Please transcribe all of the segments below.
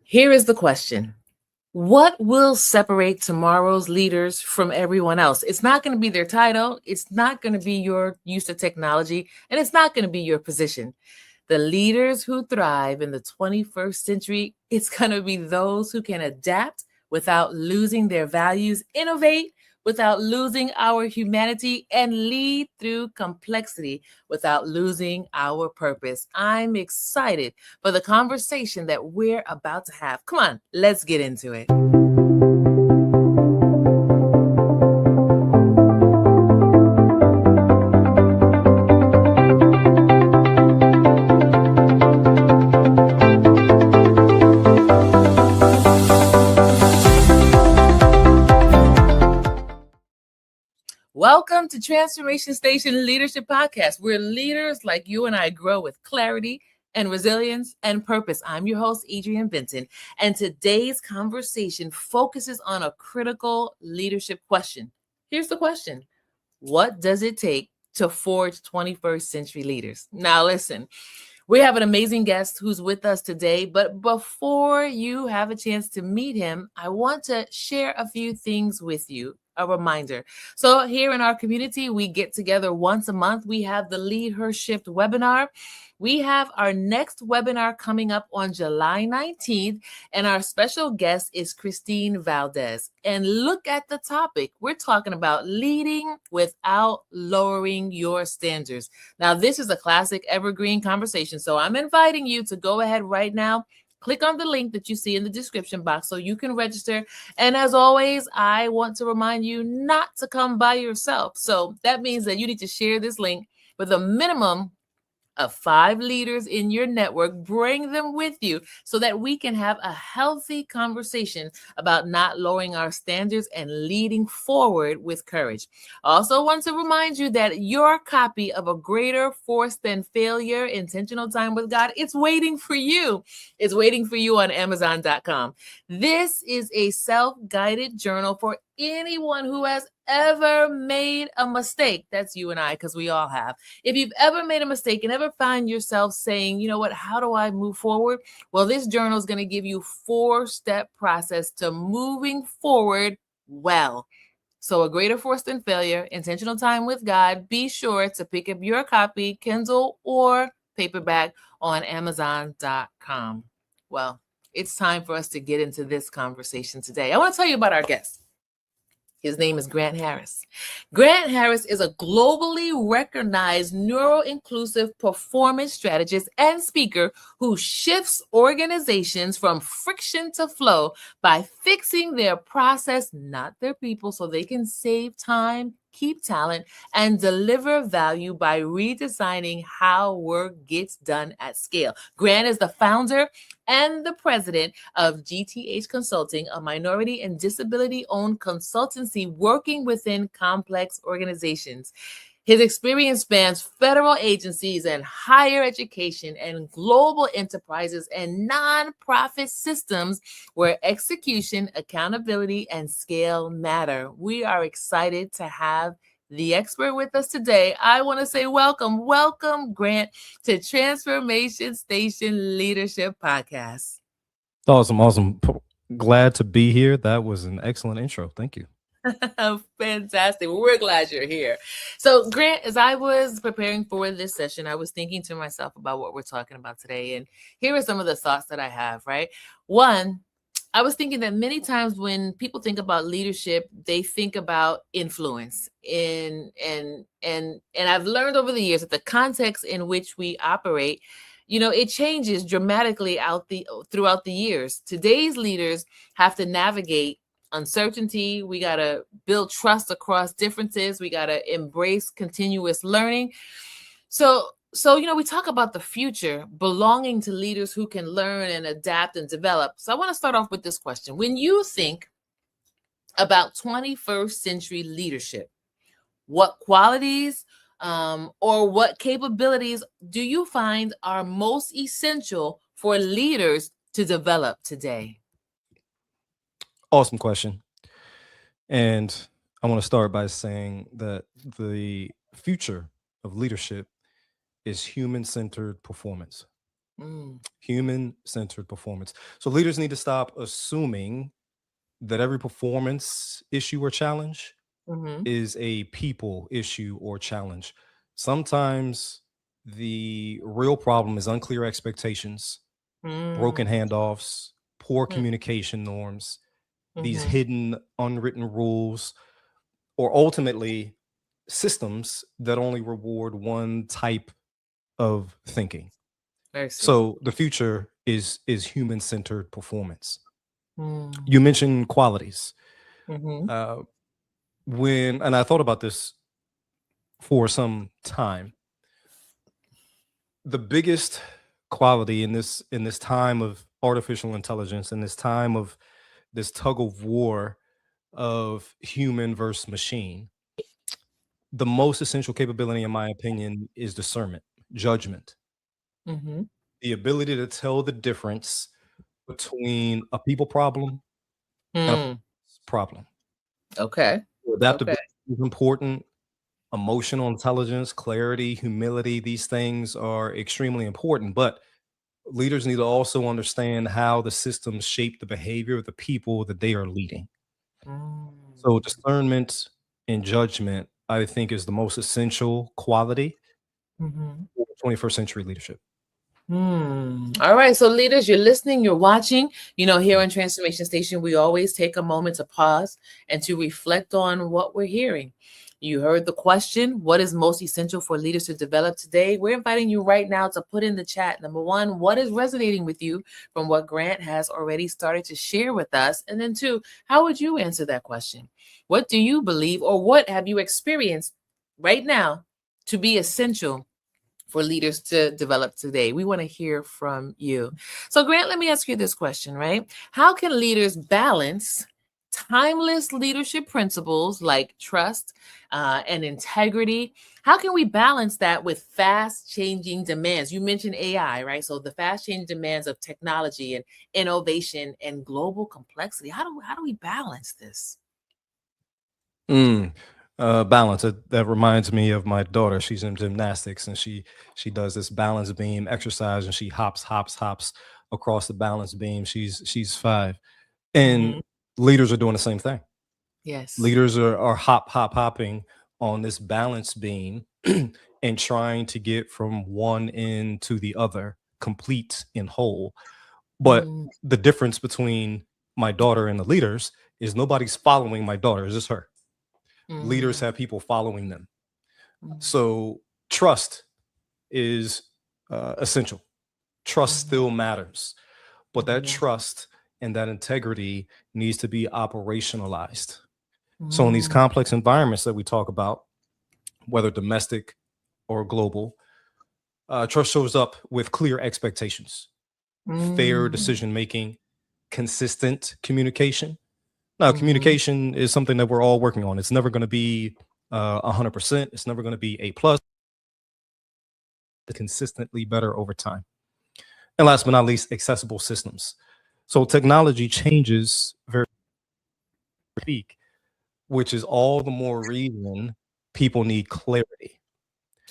Here is the question. What will separate tomorrow's leaders from everyone else? It's not going to be their title. It's not going to be your use of technology. And it's not going to be your position. The leaders who thrive in the 21st century, it's going to be those who can adapt without losing their values, innovate without losing our humanity, and lead through complexity without losing our purpose. I'm excited for the conversation that we're about to have. Come on, let's get into it. Welcome to Transformation Station Leadership Podcast, where leaders like you and I grow with clarity and resilience and purpose. I'm your host, Adrienne Benton, and today's conversation focuses on a critical leadership question. Here's the question. What does it take to forge 21st century leaders? Now, listen, we have an amazing guest who's with us today, but before you have a chance to meet him, I want to share a few things with you. A reminder. So, here in our community, we get together once a month. We have the Lead Her Shift webinar. We have our next webinar coming up on July 19th, and our special guest is Christine Valdez. And look at the topic. We're talking about leading without lowering your standards. Now, this is a classic evergreen conversation. So I'm inviting you to go ahead right now. Click on the link that you see in the description box so you can register. And as always, I want to remind you not to come by yourself. So that means that you need to share this link with a minimum of 5 leaders in your network. Bring them with you so that we can have a healthy conversation about not lowering our standards and leading forward with courage. I also want to remind you that your copy of A Greater Force Than Failure, Intentional Time with God, it's waiting for you. It's waiting for you on Amazon.com. This is a self-guided journal for anyone who has ever made a mistake. That's you and I, because we all have. If you've ever made a mistake and ever find yourself saying, you know what, how do I move forward? Well, this journal is going to give you 4-step process to moving forward well. So A Greater Force Than Failure, Intentional Time with God. Be sure to pick up your copy, Kindle or paperback, on Amazon.com. Well, it's time for us to get into this conversation today. I want to tell you about our guest. His name is Grant Harris. Grant Harris is a globally recognized neuro-inclusive performance strategist and speaker who shifts organizations from friction to flow by fixing their process, not their people, so they can save time, keep talent, and deliver value by redesigning how work gets done at scale. Grant is the founder and the president of GTH Consulting, a minority and disability-owned consultancy working within complex organizations. His experience spans federal agencies and higher education and global enterprises and nonprofit systems where execution, accountability, and scale matter. We are excited to have the expert with us today. I want to say welcome, Grant, to Transformation Station Leadership Podcast. Awesome. Glad to be here. That was an excellent intro. Thank you. Fantastic. Well, we're glad you're here. So, Grant, as I was preparing for this session, I was thinking to myself about what we're talking about today. And here are some of the thoughts that I have, right? One, I was thinking that many times when people think about leadership, they think about influence. And I've learned over the years that the context in which we operate, it changes dramatically throughout the years. Today's leaders have to navigate uncertainty. We got to build trust across differences. We got to embrace continuous learning. So, we talk about the future belonging to leaders who can learn and adapt and develop. So I want to start off with this question. When you think about 21st century leadership, what qualities or what capabilities do you find are most essential for leaders to develop today? Awesome question. And I want to start by saying that the future of leadership is human centered performance. Mm. Human-centered performance. So leaders need to stop assuming that every performance issue or challenge Mm-hmm. is a people issue or challenge. Sometimes the real problem is unclear expectations, broken Mm. handoffs, poor Mm. communication norms, these Mm-hmm. hidden unwritten rules, or ultimately systems that only reward one type of thinking. I see. So the future is human-centered performance. Mm. You mentioned qualities. Mm-hmm. Uh, when and I thought about this for some time. The biggest quality in this time of artificial intelligence, in this time of this tug of war of human versus machine, the most essential capability, in my opinion, is discernment, judgment, Mm-hmm. the ability to tell the difference between a people problem and a Mm. problem. Okay. Okay. Adaptability is important. Emotional intelligence, clarity, humility, these things are extremely important. But leaders need to also understand how the systems shape the behavior of the people that they are leading. So Mm. discernment and judgment, I think, is the most essential quality Mm-hmm. for 21st century leadership. All right. So, leaders, you're listening, you're watching. Here on Transformation Station, we always take a moment to pause and to reflect on what we're hearing. You heard the question, what is most essential for leaders to develop today? We're inviting you right now to put in the chat. Number one, what is resonating with you from what Grant has already started to share with us? And then two, how would you answer that question? What do you believe or what have you experienced right now to be essential for leaders to develop today? We want to hear from you. So, Grant, let me ask you this question, right? How can leaders balance timeless leadership principles like trust and integrity? How can we balance that with fast changing demands? You mentioned AI, right? So, the fast changing demands of technology and innovation and global complexity. How do we balance this? Mm, balance. That reminds me of my daughter. She's in gymnastics and she does this balance beam exercise and she hops, hops, hops across the balance beam. She's 5, and Mm-hmm. leaders are doing the same thing. Yes. Leaders are hopping on this balance beam and trying to get from one end to the other, complete and whole. But Mm-hmm. the difference between my daughter and the leaders is nobody's following my daughter. It's just her. Leaders have people following them. So trust is essential. Trust still matters, but that Mm-hmm. trust and that integrity needs to be operationalized. So in these Mm-hmm. complex environments that we talk about, whether domestic or global, trust shows up with clear expectations, fair Mm, decision making, consistent communication. Now, mhm, communication is something that we're all working on. It's never going to be 100%. It's never going to be A plus. Consistently better over time. And last but not least, accessible systems. So technology changes very speak, which is all the more reason people need clarity.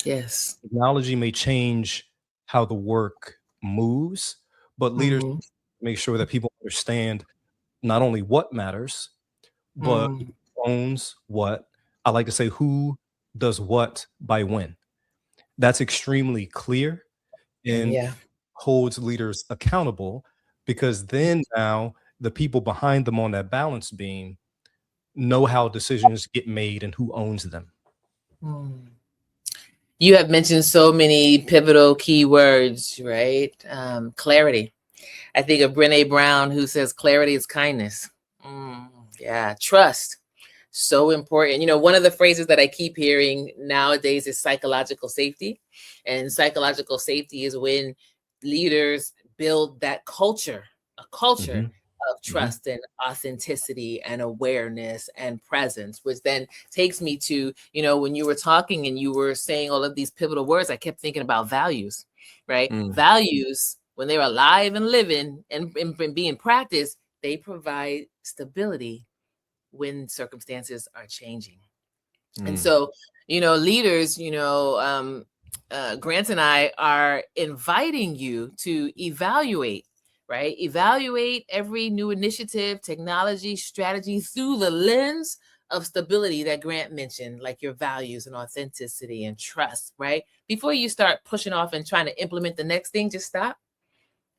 yes. Technology may change how the work moves, but leaders Mhm, make sure that people understand not only what matters, but mm, who owns what. I like to say who does what by when. That's extremely clear and yeah. holds leaders accountable because then now the people behind them on that balance beam know how decisions get made and who owns them. Mm. You have mentioned so many pivotal keywords, right? Clarity. I think of Brene Brown, who says clarity is kindness. Mm, yeah. Trust. So important. One of the phrases that I keep hearing nowadays is psychological safety. And psychological safety is when leaders build that culture, a culture Mhm, of mhm, trust and authenticity and awareness and presence, which then takes me to, when you were talking and you were saying all of these pivotal words, I kept thinking about values, right? mm, Values, when they're alive and living and being practiced, they provide stability when circumstances are changing. And mm, so, leaders, Grant and I are inviting you to evaluate, right? Evaluate every new initiative, technology, strategy through the lens of stability that Grant mentioned, like your values and authenticity and trust, right? Before you start pushing off and trying to implement the next thing, just stop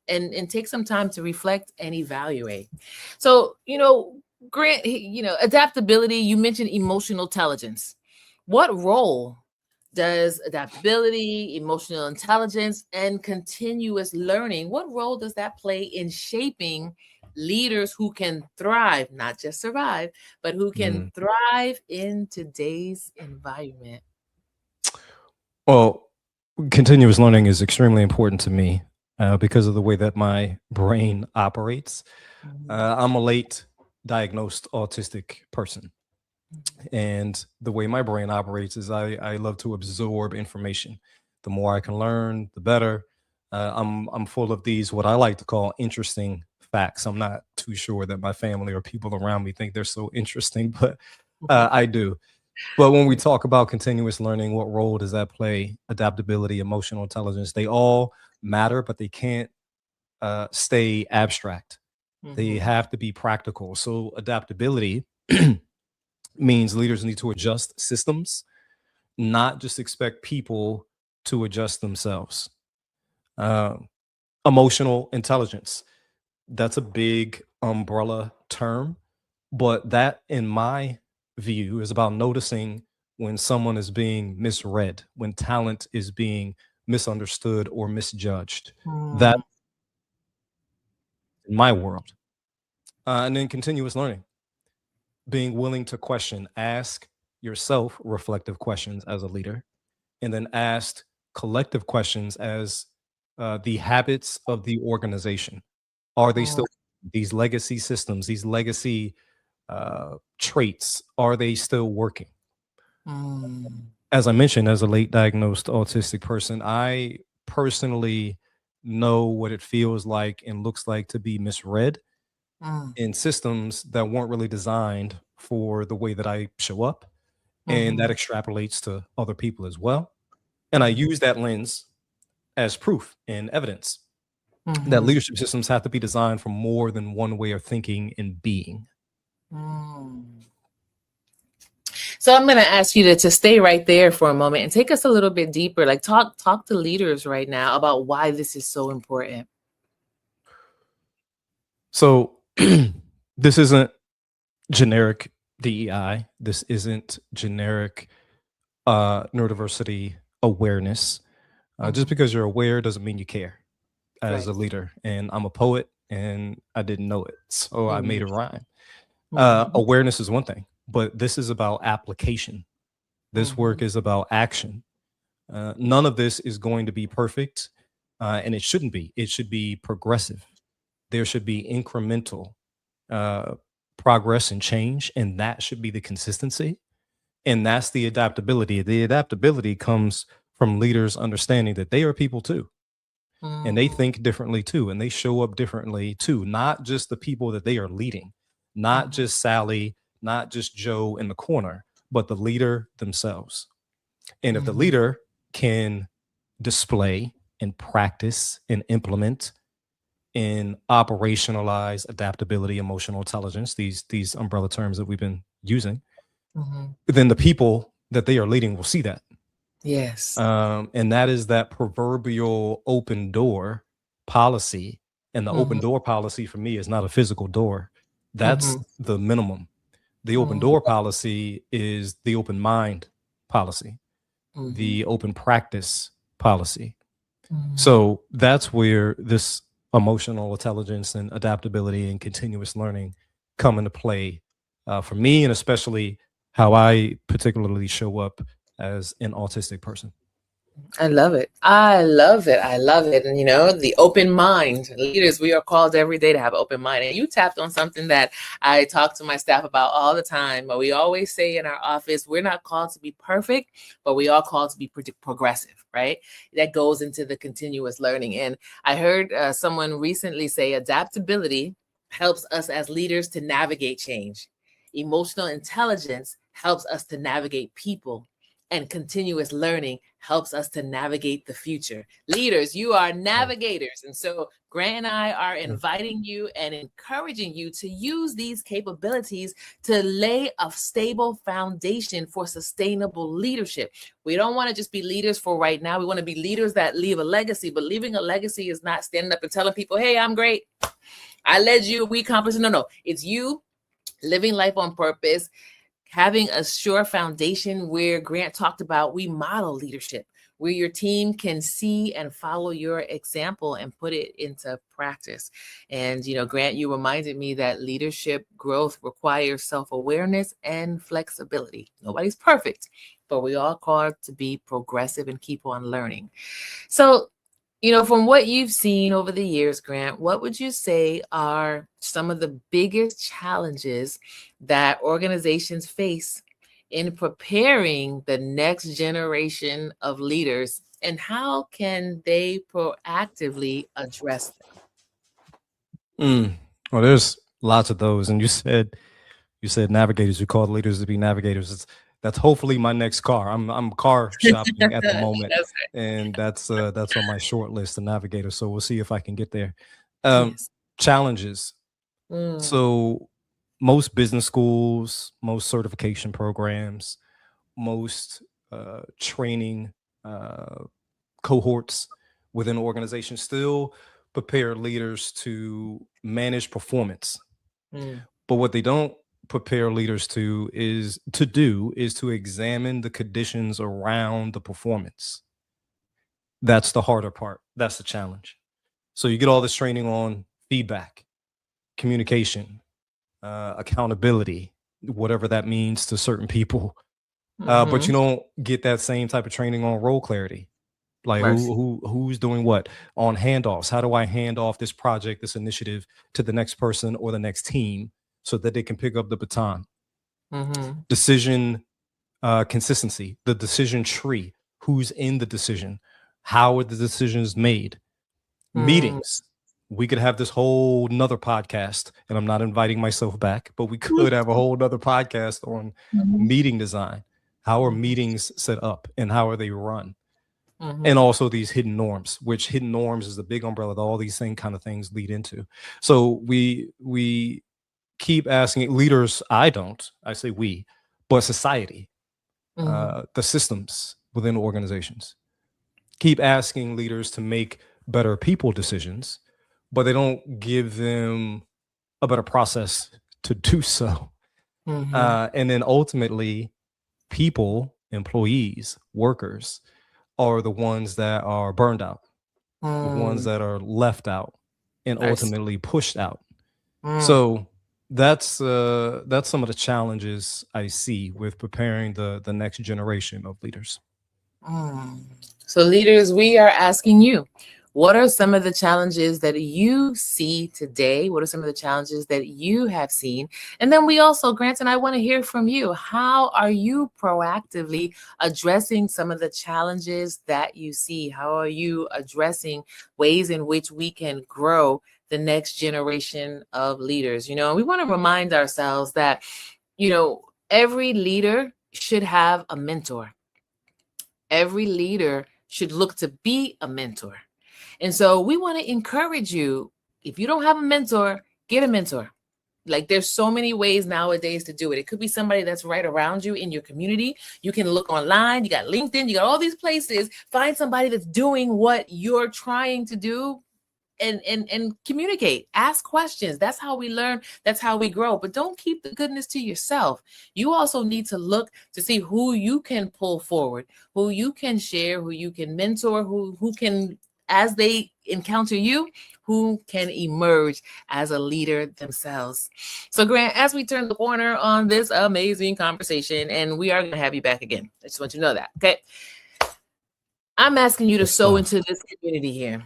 and take some time to reflect and evaluate. So, Grant, adaptability, you mentioned emotional intelligence. What role does adaptability, emotional intelligence, and continuous learning, what role does that play in shaping leaders who can thrive, not just survive, but who can Mm. thrive in today's environment? Well, continuous learning is extremely important to me because of the way that my brain operates. Mhm, I'm a late diagnosed autistic person. And the way my brain operates is I love to absorb information. The more I can learn, the better. I'm full of these, what I like to call interesting facts. I'm not too sure that my family or people around me think they're so interesting, but mhm, I do. But when we talk about continuous learning, what role does that play? Adaptability, emotional intelligence, they all matter, but they can't stay abstract. They mhm, have to be practical. So, adaptability means leaders need to adjust systems, not just expect people to adjust themselves. Uh, Emotional intelligence, that's a big umbrella term, but that, in my view, is about noticing when someone is being misread, when talent is being misunderstood or misjudged. That mhm, in my world. And then continuous learning, being willing to question, ask yourself reflective questions as a leader, and then ask collective questions as the habits of the organization. Are they mhm, still these legacy systems, these legacy traits? Are they still working? mhm, As I mentioned, as a late diagnosed autistic person, I personally know what it feels like and looks like to be misread mhm, in systems that weren't really designed for the way that I show up. And that mhm, extrapolates to other people as well. And I mhm, use that lens as proof and evidence that mhm. leadership systems have to be designed for more than one way of thinking and being. Mm. So I'm going to ask you to stay right there for a moment and take us a little bit deeper. Like talk to leaders right now about why this is so important. So this isn't generic DEI. This isn't generic neurodiversity awareness. Just Mhm. because you're aware doesn't mean you care as Right. a leader. And I'm a poet and I didn't know it. So I made Mhm. a rhyme. Mhm. Awareness is one thing, but this is about application. This work Mhm. is about action. None of this is going to be perfect, and it shouldn't be. It should be progressive. There should be incremental uh, progress and change, and that should be the consistency. And that's the adaptability. The adaptability comes from leaders understanding that they are people too, and they Mm. think differently too, and they show up differently too. Not just the people that they are leading, not Mhm. just Sally, not just Joe in the corner, but the leader themselves. And if the Mhm. leader can display and practice and implement and operationalize adaptability, emotional intelligence, these umbrella terms that we've been using, Mhm. then the people that they are leading will see that. Yes. And that is that proverbial open door policy. And the open Mhm. door policy for me is not a physical door. That's Mhm. the minimum. The open Mhm. door policy is the open mind policy, Mhm. the open practice policy. Mhm. So that's where this emotional intelligence and adaptability and continuous learning come into play for me, and especially how I particularly show up as an autistic person. I love it. I love it. I love it. And the open mind. Leaders, we are called every day to have open mind. And you tapped on something that I talk to my staff about all the time. But we always say in our office, we're not called to be perfect, but we are called to be progressive, right? That goes into the continuous learning. And I heard someone recently say adaptability helps us as leaders to navigate change. Emotional intelligence helps us to navigate people, and continuous learning helps us to navigate the future. Leaders, you are navigators. And so Grant and I are inviting you and encouraging you to use these capabilities to lay a stable foundation for sustainable leadership. We don't want to just be leaders for right now. We want to be leaders that leave a legacy, but leaving a legacy is not standing up and telling people, hey, I'm great, I led you, we accomplished. No, it's you living life on purpose, having a sure foundation where Grant talked about we model leadership, where your team can see and follow your example and put it into practice. And, Grant, you reminded me that leadership growth requires self-awareness and flexibility. Nobody's perfect, but we all called to be progressive and keep on learning. So, from what you've seen over the years, Grant, what would you say are some of the biggest challenges that organizations face in preparing the next generation of leaders, and how can they proactively address them? Well, there's lots of those, and you said navigators. You called leaders to be navigators. That's hopefully my next car. I'm car shopping at the moment, That's right. and that's on my short list, the navigator. So we'll see if I can get there. Yes. Challenges. Mm, So most business schools, most certification programs, most training cohorts within organizations still prepare leaders to manage performance. mm, But what they don't prepare leaders to is to examine the conditions around the performance. That's the harder part. That's the challenge. So you get all this training on feedback, communication, accountability, whatever that means to certain people. But mhm. you don't get that same type of training on role clarity. Like Mercy. who's doing what on handoffs? How do I hand off this project, this initiative to the next person or the next team so that they can pick up the baton? Mhm, Decision consistency, the decision tree, who's in the decision, how are the decisions made? mm. Meetings. We could have this whole nother podcast, and I'm not inviting myself back, but we could have a whole nother podcast on Mhm, meeting design. How are mhm, meetings set up and how are they run? And mhm, also these hidden norms, which hidden norms is the big umbrella that all these kind of things lead into. So we keep asking leaders, I say we, but society, mhm, the systems within organizations keep asking leaders to make better people decisions, but they don't give them a better process to do so. mhm, And then ultimately, people, employees, workers are the ones that are burned out, the ones mm. that are left out and Mercy. ultimately pushed out. Mm. So that's some of the challenges I see with preparing the next generation of leaders. Mm. So, leaders, we are asking you, what are some of the challenges that you see today? What are some of the challenges that you have seen? And then we also, Grant and I want to hear from you. How are you proactively addressing some of the challenges that you see? How are you addressing ways in which we can grow the next generation of leaders? We want to remind ourselves that, every leader should have a mentor. Every leader should look to be a mentor. And so we want to encourage you, if you don't have a mentor, get a mentor. Like, there's so many ways nowadays to do it. It could be somebody that's right around you in your community. You can look online, you got LinkedIn, you got all these places. Find somebody that's doing what you're trying to do, and communicate, ask questions. That's how we learn, that's how we grow. But don't keep the goodness to yourself. You also need to look to see who you can pull forward, who you can share, who you can mentor, who can, as they encounter you, who can emerge as a leader themselves. So, Grant, as we turn the corner on this amazing conversation, and we are going to have you back again, I just want you to know that. Okay, I'm asking you to Good sow stuff. into this community here.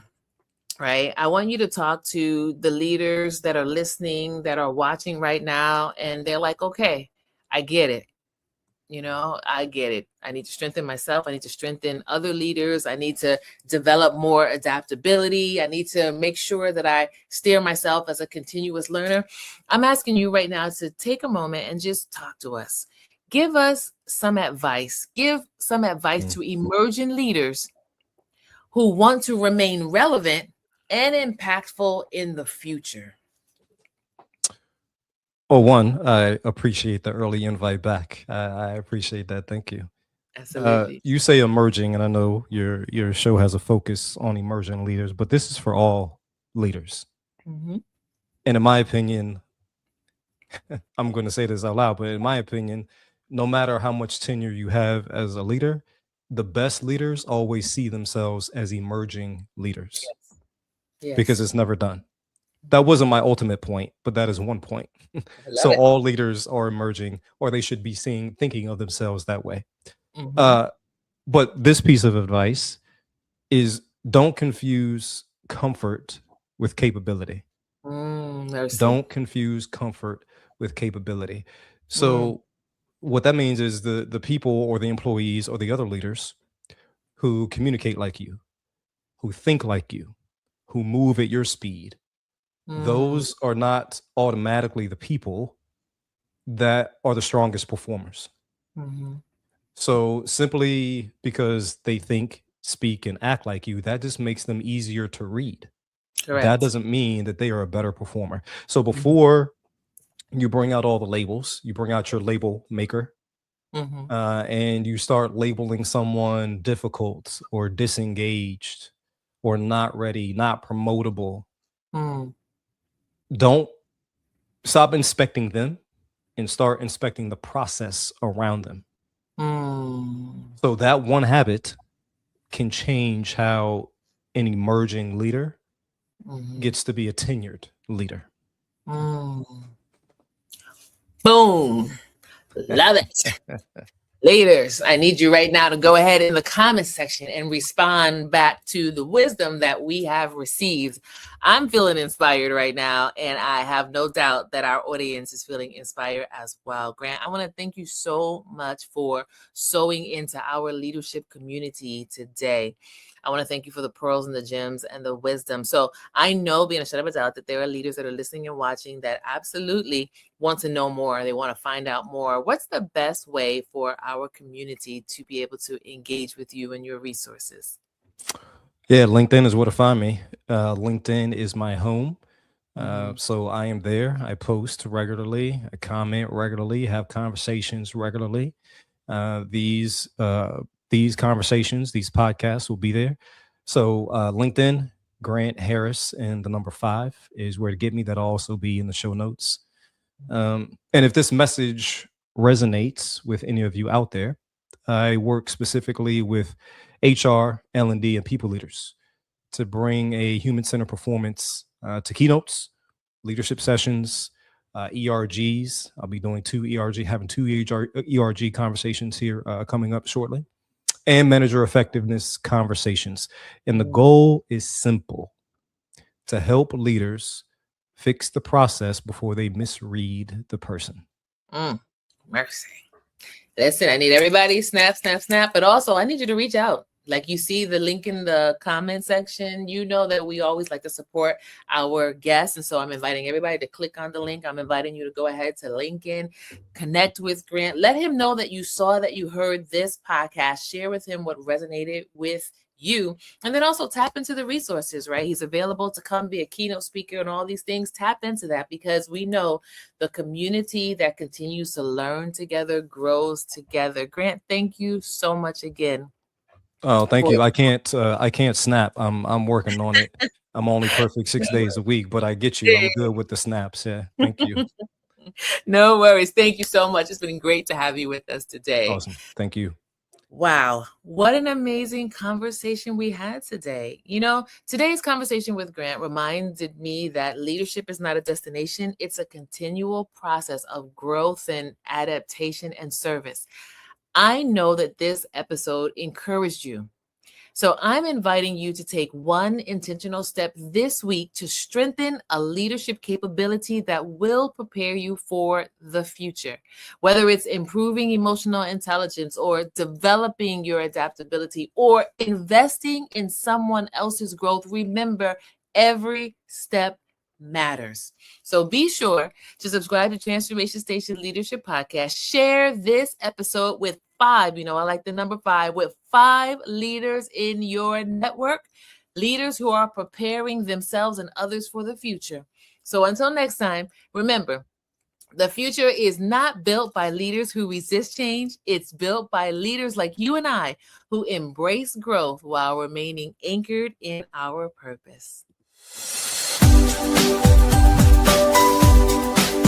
Right. I want you to talk to the leaders that are listening, that are watching right now, and they're like, okay, I get it. I get it. I need to strengthen myself. I need to strengthen other leaders. I need to develop more adaptability. I need to make sure that I steer myself as a continuous learner. I'm asking you right now to take a moment and just talk to us. Give us some advice. Give some advice Mm. to emerging leaders who want to remain relevant and impactful in the future. Oh, one, I appreciate the early invite back. I appreciate that. Thank you. Absolutely. You say emerging, and I know your show has a focus on emerging leaders, but this is for all leaders. Mhm. And in my opinion, I'm going to say this out loud, but in my opinion, no matter how much tenure you have as a leader, the best leaders always see themselves as emerging leaders because Yes. it's never done. That wasn't my ultimate point, but that is one point. I love So it. all leaders are emerging, or they should be thinking of themselves that way. Mhm. Uh, but this piece of advice is don't confuse comfort with capability. Mercy. Don't confuse comfort with capability. Mm, So what that means is the people or the employees or the other leaders who communicate like you, who think like you, who move at your speed, mm, those are not automatically the people that are the strongest performers. mhm. So simply because they think, speak, and act like you, that just makes them easier to read. That Correct. doesn't mean that they are a better performer. So Mhm, before you bring out all the labels, you bring out your label maker, mhm, and you start labeling someone difficult or disengaged or not ready, not promotable. mm, Don't stop inspecting them and start inspecting the process around them. mm, So that one habit can change how an emerging leader mhm, gets to be a tenured leader. mm. Boom. Love it. Leaders, I need you right now to go ahead in the comment section and respond back to the wisdom that we have received. I'm feeling inspired right now, and I have no doubt that our audience is feeling inspired as well. Grant, I want to thank you so much for sewing into our leadership community today. I want to thank you for the pearls and the gems and the wisdom. So I know, being a shut up a doubt, that there are leaders that are listening and watching that absolutely want to know more. They want to find out more. What's the best way for our community to be able to engage with you and your resources? Yeah, LinkedIn is where to find me. LinkedIn is my home. Mm-hmm. So I am there. I post regularly, I comment regularly, have conversations regularly. Uh, these uh, these conversations, these podcasts will be there. So LinkedIn, Grant Harris, and the number 5 is where to get me. That'll also be in the show notes. And if this message resonates with any of you out there, I work specifically with HR, L&D, and people leaders to bring a human-centered performance to keynotes, leadership sessions, ERGs. I'll be doing having two ERG conversations here coming up shortly, and manager effectiveness conversations. And the goal is simple: to help leaders fix the process before they misread the person. Mercy. Listen, I need everybody snap, snap, snap. But also, I need you to reach out. Like, you see the link in the comment section. You know that we always like to support our guests. And so I'm inviting everybody to click on the link. I'm inviting you to go ahead to LinkedIn, connect with Grant. Let him know that you saw, that you heard this podcast. Share with him what resonated with you. And then also tap into the resources, right? He's available to come be a keynote speaker and all these things. Tap into that, because we know the community that continues to learn together grows together. Grant, thank you so much again. Oh, thank For you. I can't snap. I'm working on it. I'm only perfect 6 days a week, but I get you. I'm good with the snaps. Yeah. Thank you. No worries. Thank you so much. It's been great to have you with us today. Awesome. Thank you. Wow, what an amazing conversation we had today. You know, today's conversation with Grant reminded me that leadership is not a destination, it's a continual process of growth and adaptation and service. I know that this episode encouraged you. So I'm inviting you to take one intentional step this week to strengthen a leadership capability that will prepare you for the future. Whether it's improving emotional intelligence or developing your adaptability or investing in someone else's growth, remember, every step matters. So be sure to subscribe to Transformation Station Leadership Podcast. Share this episode with 5, I like the number 5, with 5 leaders in your network, leaders who are preparing themselves and others for the future. So until next time, remember, the future is not built by leaders who resist change. It's built by leaders like you and I who embrace growth while remaining anchored in our purpose.